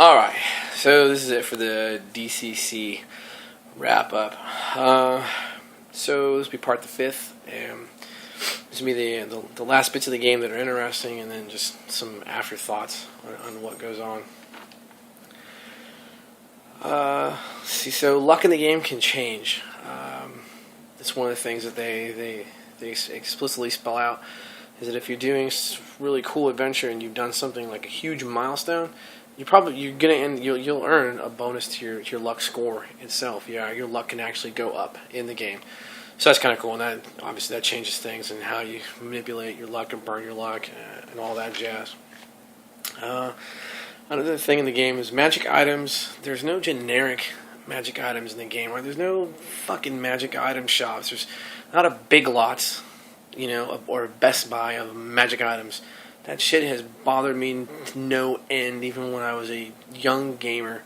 Alright, so this is it for the DCC wrap up. So this will be part the fifth, and this will be the last bits of the game that are interesting, and then just some afterthoughts on what goes on. So luck in the game can change. It's one of the things that they explicitly spell out, is that if you're doing really cool adventure and you've done something like a huge milestone, you'll earn a bonus to your luck score itself. Yeah, your luck can actually go up in the game, so that's kind of cool. And that changes things and how you manipulate your luck and burn your luck and all that jazz. Another thing in the game is magic items. There's no generic magic items in the game, right? There's no fucking magic item shops. There's not a Big Lots, or a Best Buy of magic items. That shit has bothered me to no end, even when I was a young gamer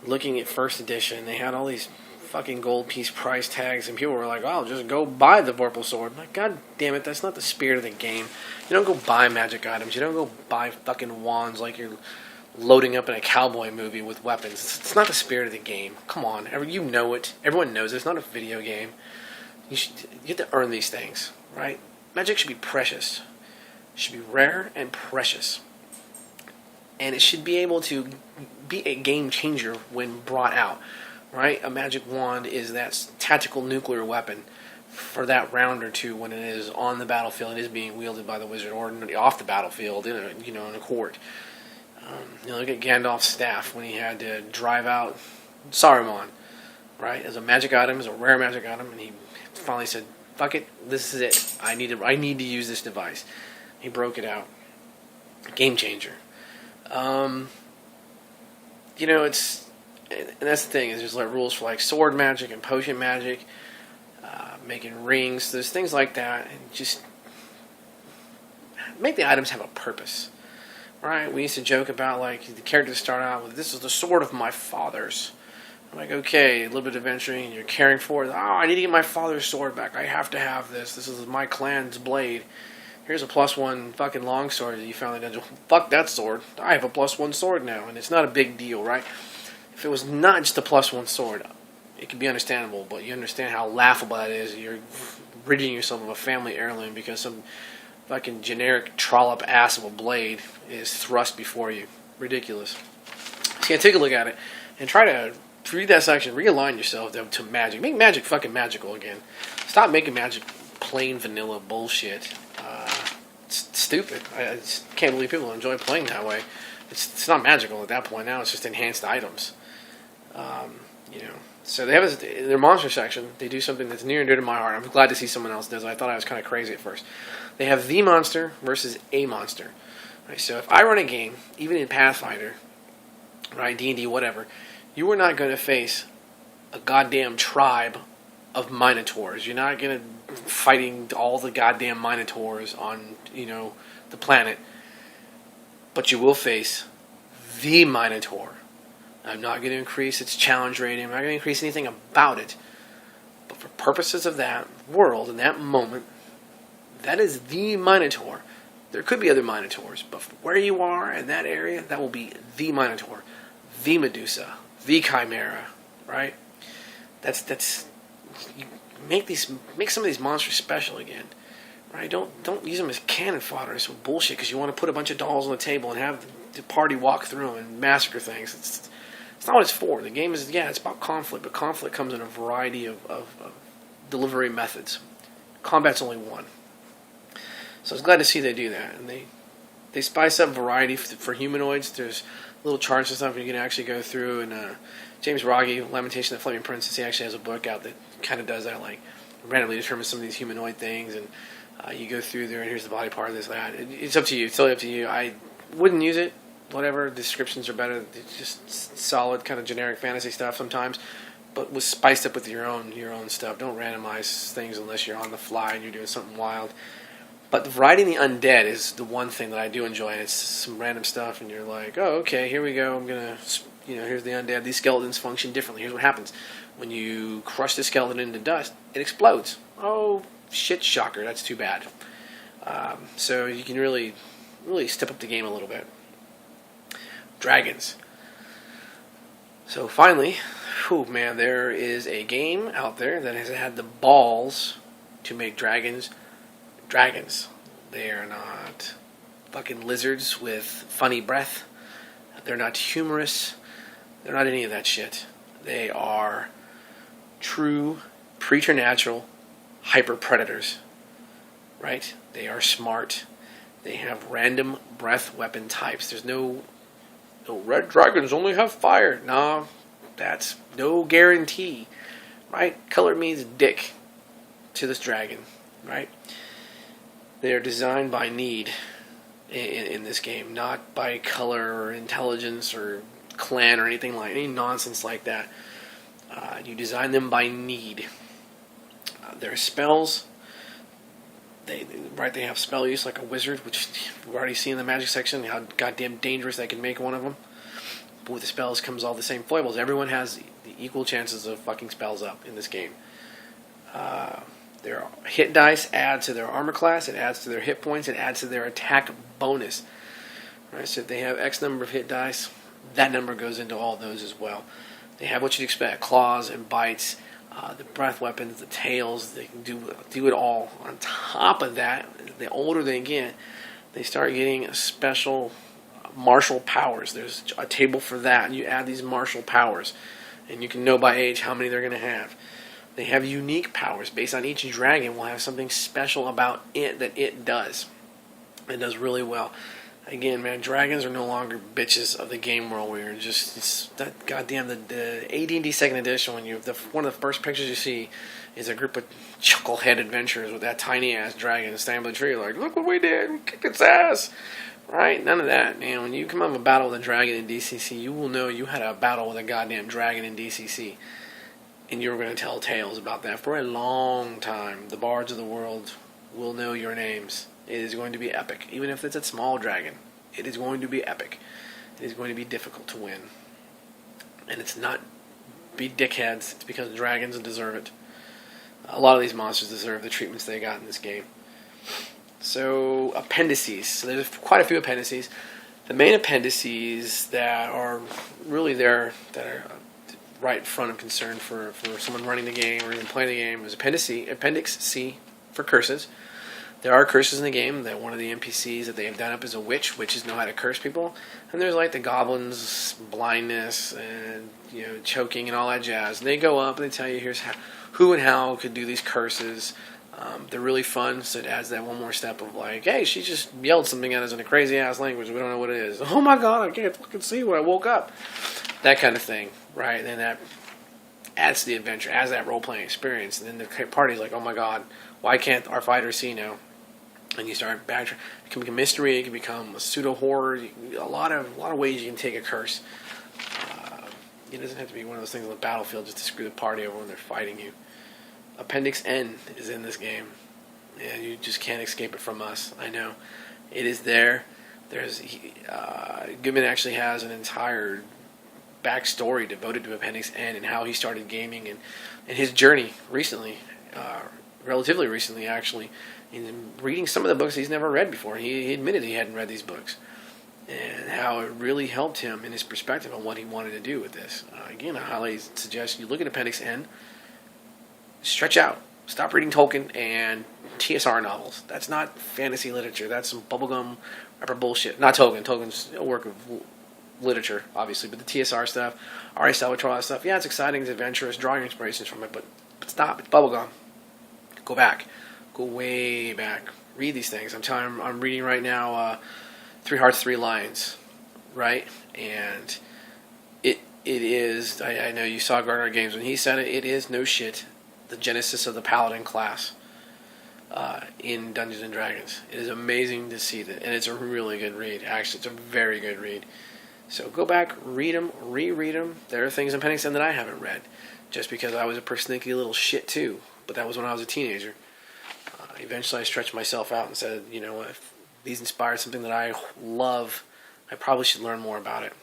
looking at first edition. They had all these fucking gold piece price tags, and people were like, "Oh, just go buy the Vorpal Sword." I'm like, God damn it, that's not the spirit of the game. You don't go buy magic items. You don't go buy fucking wands like you're loading up in a cowboy movie with weapons. It's not the spirit of the game. Come on, you know it. Everyone knows it. It's not a video game. You have to earn these things, right? Magic should be precious. It should be rare and precious. And it should be able to be a game changer when brought out, right? A magic wand is that tactical nuclear weapon for that round or two when it is on the battlefield and is being wielded by the wizard, or off the battlefield in a court. Look at Gandalf's staff when he had to drive out Saruman, right? As a magic item, as a rare magic item, and he finally said, "Fuck it, this is it. I need to use this device." He broke it out. Game changer. It's, and that's the thing, is there's like rules for like sword magic and potion magic, making rings. There's things like that, and just make the items have a purpose. Right? We used to joke about like the characters start out with, "This is the sword of my fathers." I'm like, okay, a little bit of adventuring, and you're caring for it. "Oh, I need to get my father's sword back. I have to have this. This is my clan's blade. Here's a +1 fucking longsword that you found in the dungeon. Fuck that sword. I have a +1 sword now," and it's not a big deal, right? If it was not just a +1 sword, it could be understandable, but you understand how laughable that is. You're ridding yourself of a family heirloom because some fucking generic trollop ass of a blade is thrust before you. Ridiculous. So you take a look at it and try to read that section, realign yourself to magic. Make magic fucking magical again. Stop making magic plain vanilla bullshit. It's stupid. I just can't believe people enjoy playing that way. It's not magical at that point. Now it's just enhanced items. So they have in their monster section, they do something that's near and dear to my heart. I'm glad to see someone else does it. I thought I was kind of crazy at first. They have the monster versus a monster. Right, so if I run a game, even in Pathfinder, right, D&D, whatever, you are not going to face a goddamn tribe of Minotaurs. You're not going to fighting all the goddamn Minotaurs on, the planet. But you will face the Minotaur. I'm not going to increase its challenge rating. I'm not going to increase anything about it. But for purposes of that world, in that moment, that is the Minotaur. There could be other Minotaurs, but where you are in that area, that will be the Minotaur, the Medusa, the Chimera, right? That's you make some of these monsters special again, right? Don't use them as cannon fodder or some bullshit because you want to put a bunch of dolls on the table and have the party walk through them and massacre things. It's not what it's for. The game is, it's about conflict, but conflict comes in a variety of delivery methods. Combat's only one. So I was glad to see they do that. And they spice up variety for humanoids. There's little charts and stuff you can actually go through. And James Rogge, Lamentation of the Flaming Princess, he actually has a book out that kind of does that, like randomly determines some of these humanoid things. And you go through there, and here's the body part of this, that. It's up to you. It's totally up to you. I wouldn't use it. Whatever. Descriptions are better. It's just solid kind of generic fantasy stuff sometimes. But was spiced up with your own stuff. Don't randomize things unless you're on the fly and you're doing something wild. But the variety in the undead is the one thing that I do enjoy, and it's some random stuff, and you're like, oh, okay, here we go. I'm gonna, here's the undead. These skeletons function differently. Here's what happens when you crush the skeleton into dust. It explodes. Oh, shit, shocker. That's too bad. So you can really step up the game a little bit. Dragons. So finally, whew, man, there is a game out there that has had the balls to make dragons dragons. They are not fucking lizards with funny breath. They're not humorous. They're not any of that shit. They are true preternatural hyper predators. Right? They are smart. They have random breath weapon types. There's no red dragons only have fire. Nah, that's no guarantee. Right? Color means dick to this dragon. Right? They are designed by need in this game, not by color or intelligence or clan or anything like any nonsense like that. You design them by need. Their spells, they have spell use like a wizard, which we've already seen in the magic section how goddamn dangerous they can make one of them. But with the spells comes all the same foibles. Everyone has the equal chances of fucking spells up in this game. Their hit dice add to their armor class, it adds to their hit points, it adds to their attack bonus. Right, so if they have X number of hit dice, that number goes into all those as well. They have what you'd expect: claws and bites, the breath weapons, the tails. They can do it all. On top of that, the older they get, they start getting special martial powers. There's a table for that, and you add these martial powers, and you can know by age how many they're going to have. They have unique powers. Based on each dragon will have something special about it that it does. It does really well. Again, man, dragons are no longer bitches of the game world. We're just that goddamn the AD&D second edition. When one of the first pictures you see is a group of chucklehead adventurers with that tiny ass dragon standing by the tree, like, look what we did, we kicked its ass. Right? None of that, man. When you come up with a battle with a dragon in DCC, you will know you had a battle with a goddamn dragon in DCC. And you're going to tell tales about that for a long time. The bards of the world will know your names. It is going to be epic. Even if it's a small dragon, it is going to be epic. It is going to be difficult to win. And it's not be dickheads. It's because dragons deserve it. A lot of these monsters deserve the treatments they got in this game. So, appendices. So there's quite a few appendices. The main appendices that are really there, that are right in front of concern for someone running the game or even playing the game, is Appendix C for curses. There are curses in the game. That one of the NPCs that they have done up is a witch. Witches know how to curse people. And there's like the goblins, blindness, and choking and all that jazz. And they go up and they tell you here's who and how could do these curses. They're really fun, so it adds that one more step of like, hey, she just yelled something at us in a crazy ass language. We don't know what it is. Oh my god, I can't fucking see when I woke up. That kind of thing, right? And that adds to the adventure, adds that role playing experience. And then the party's like, oh my god, why can't our fighter see now? And you start backtracking. It can become a mystery. It can become a pseudo horror. A lot of ways you can take a curse. It doesn't have to be one of those things on the battlefield just to screw the party over when they're fighting you. Appendix N is in this game, and you just can't escape it from us. I know it is there. There's Goodman actually has an entire backstory devoted to Appendix N and how he started gaming and his journey recently, relatively recently actually, in reading some of the books he's never read before. He admitted he hadn't read these books, and how it really helped him in his perspective on what he wanted to do with this. Again, I highly suggest you look at Appendix N, stretch out, stop reading Tolkien and TSR novels. That's not fantasy literature. That's some bubblegum rapper bullshit. Not Tolkien. Tolkien's a work of literature, obviously, but the TSR stuff, R.A. Salvatore stuff, yeah, it's exciting, it's adventurous, draw your inspirations from it, but stop. It's bubblegum. Go back. Go way back. Read these things. I'm reading right now Three Hearts, Three Lions, right? And it is, I know you saw Gardner Games when he said it, it is no shit the genesis of the Paladin class in Dungeons and Dragons. It is amazing to see that, and it's a really good read. Actually, it's a very good read. So go back, read them, reread them. There are things in Appendix N that I haven't read, just because I was a persnickety little shit too. But that was when I was a teenager. Eventually, I stretched myself out and said, you know what, if these inspired something that I love, I probably should learn more about it.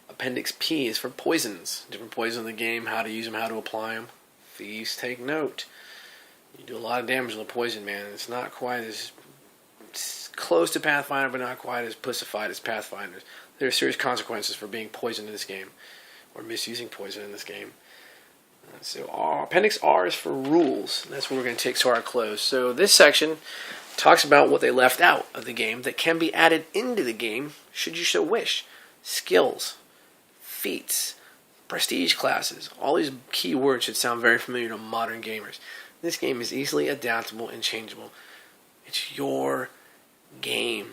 Appendix P is for poisons. Different poisons in the game, how to use them, how to apply them. Thieves take note. You do a lot of damage with a poison, man. It's not quite as close to Pathfinder, but not quite as pussified as Pathfinders. There are serious consequences for being poisoned in this game, or misusing poison in this game. So Appendix R is for rules. That's what we're going to take to our close. So this section talks about what they left out of the game that can be added into the game, should you so wish. Skills, feats, prestige classes. All these key words should sound very familiar to modern gamers. This game is easily adaptable and changeable. It's your game.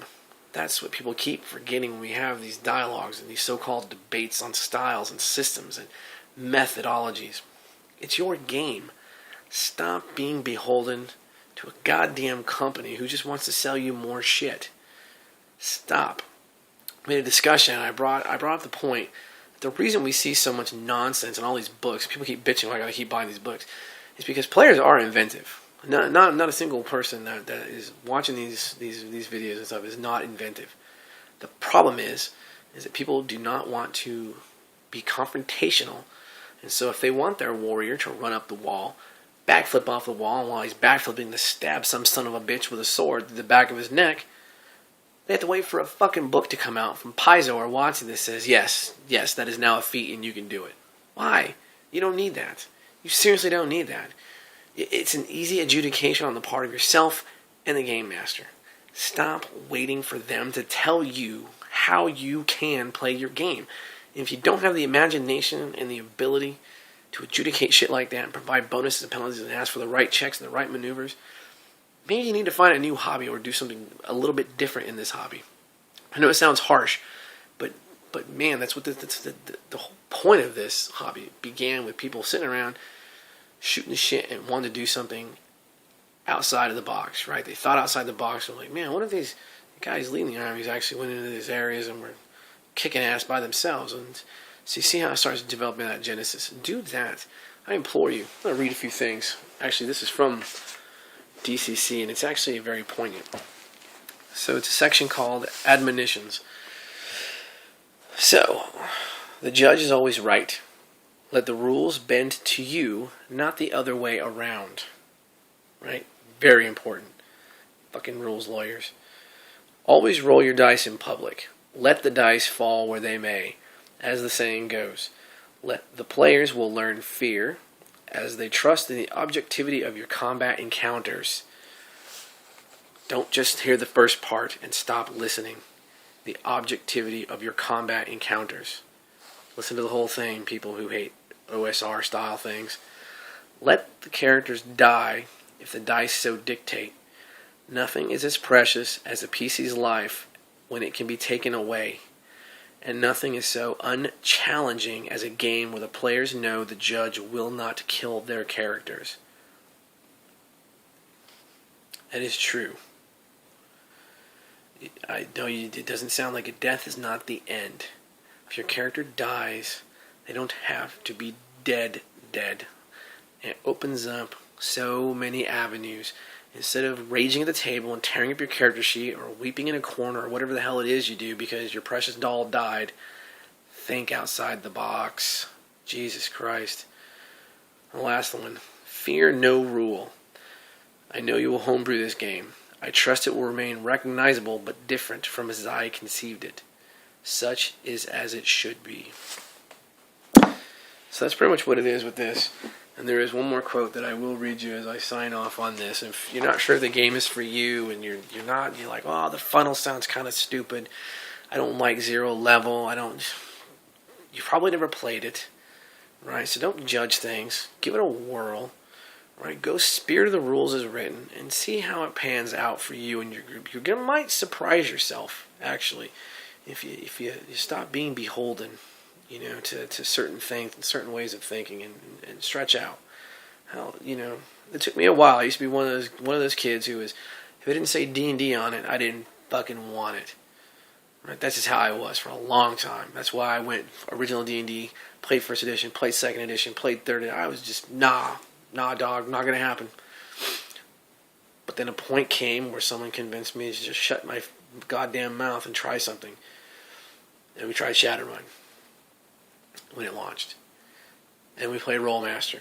That's what people keep forgetting when we have these dialogues and these so-called debates on styles and systems and methodologies. It's your game. Stop being beholden to a goddamn company who just wants to sell you more shit. Stop. I made a discussion and I brought up the point that the reason we see so much nonsense in all these books, people keep bitching, I gotta keep buying these books, is because players are inventive. Not a single person that is watching these videos and stuff is not inventive. The problem is that people do not want to be confrontational. And so if they want their warrior to run up the wall, backflip off the wall, and while he's backflipping to stab some son of a bitch with a sword through the back of his neck, they have to wait for a fucking book to come out from Paizo or Watson that says, yes, that is now a feat and you can do it. Why? You don't need that. You seriously don't need that. It's an easy adjudication on the part of yourself and the game master. Stop waiting for them to tell you how you can play your game. And if you don't have the imagination and the ability to adjudicate shit like that and provide bonuses and penalties and ask for the right checks and the right maneuvers, maybe you need to find a new hobby or do something a little bit different in this hobby. I know it sounds harsh, but man, that's what the whole point of this hobby began with people sitting around shooting the shit and wanting to do something outside of the box, right? They thought outside the box and were like, man, what if these guys leading the armies actually went into these areas and were kicking ass by themselves? And so you see how it starts developing that genesis. Do that. I implore you. I'm going to read a few things. Actually, this is from DCC, and it's actually very poignant. So it's a section called Admonitions. So, the judge is always right. Let the rules bend to you, not the other way around. Right? Very important. Fucking rules, lawyers. Always roll your dice in public. Let the dice fall where they may. As the saying goes, the players will learn fear as they trust in the objectivity of your combat encounters. Don't just hear the first part and stop listening. The objectivity of your combat encounters. Listen to the whole thing, people who hate OSR style things. Let the characters die if the dice so dictate. Nothing is as precious as a PC's life when it can be taken away. And nothing is so unchallenging as a game where the players know the judge will not kill their characters. That is true. I know it doesn't sound like a death is not the end. If your character dies, they don't have to be dead. It opens up so many avenues. Instead of raging at the table and tearing up your character sheet or weeping in a corner or whatever the hell it is you do because your precious doll died, think outside the box. Jesus Christ. The last one. Fear no rule. I know you will homebrew this game. I trust it will remain recognizable but different from as I conceived it. Such is as it should be. So that's pretty much what it is with this. And there is one more quote that I will read you as I sign off on this. If you're not sure the game is for you and you're like, oh, the funnel sounds kind of stupid. I don't like zero level. You probably never played it, right? So don't judge things. Give it a whirl, right? Go spear the rules as written and see how it pans out for you and your group. You might surprise yourself, actually, if you stop being beholden, to certain things and certain ways of thinking and stretch out. Hell, it took me a while. I used to be one of those kids who was, if it didn't say D&D on it, I didn't fucking want it. Right? That's just how I was for a long time. That's why I went original D&D, played first edition, played second edition, played third edition. I was just, nah dog, not gonna happen. But then a point came where someone convinced me to just shut my goddamn mouth and try something. And we tried Shadowrun when it launched. And we played Rollmaster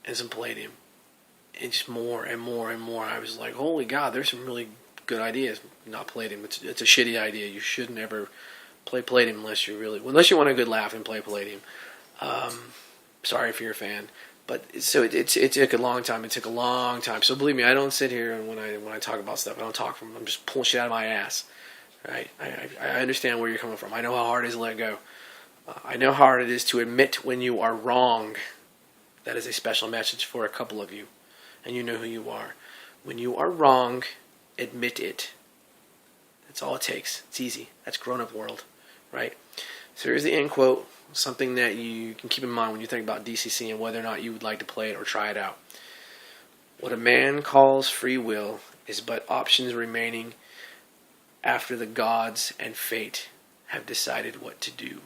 and some Palladium. And just more and more and more. I was like, holy God, there's some really good idea is not Palladium. It's a shitty idea. You shouldn't ever play Palladium unless you want a good laugh and play Palladium. Sorry if you're a fan. But so it took a long time. It took a long time. So believe me, I don't sit here and when I talk about stuff, I'm just pulling shit out of my ass. Right? I understand where you're coming from. I know how hard it is to let go. I know how hard it is to admit when you are wrong. That is a special message for a couple of you, and you know who you are. When you are wrong, admit it. That's all it takes. It's easy. That's grown-up world, right? So here's the end quote. Something that you can keep in mind when you think about DCC and whether or not you would like to play it or try it out. What a man calls free will is but options remaining after the gods and fate have decided what to do.